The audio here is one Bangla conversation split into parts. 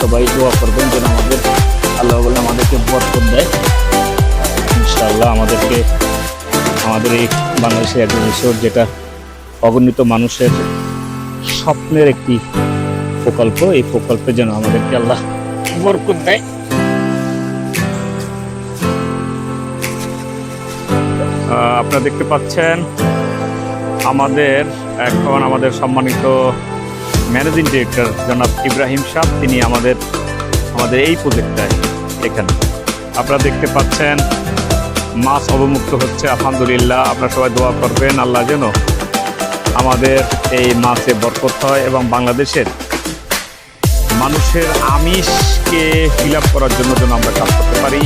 সবাই দোয়া করবেন যেন আল্লাহ বলে আমাদেরকে বরকত দেয়। ইনশাআল্লাহ আমাদের এই বাংলাদেশের একজন রিসোর্ট, যেটা অগণিত মানুষের স্বপ্নের একটি প্রকল্প, এই প্রকল্পে যেন আমাদেরকে আল্লাহ বরকত দেয়। আপনারা দেখতে পাচ্ছেন আমাদের সম্মানিত ম্যানেজিং ডিরেক্টর জনাব ইব্রাহিম সাহেব, তিনি আমাদের এই প্রজেক্টটায় এখানে আপনারা দেখতে পাচ্ছেন মাছ অবমুক্ত হচ্ছে। আলহামদুলিল্লাহ, আপনারা সবাই দোয়া করবেন আল্লাহ যেন আমাদের এই মাছে বরকত হয় এবং বাংলাদেশের মানুষের আমিষকে ফিল আপ করার জন্য যেন আমরা কাজ করতে পারি।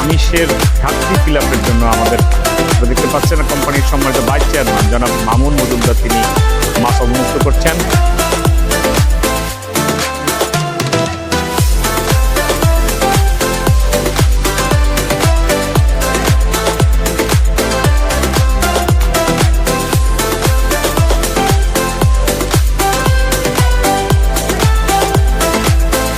আমিষের ঘাটতি ফিল আপের জন্য দেখতে পাচ্ছেন কোম্পানির সম্মানিত ভাইস চেয়ারম্যান জনাব মামুন মজুমদার, তিনি মাছ অবমুক্ত করছেন।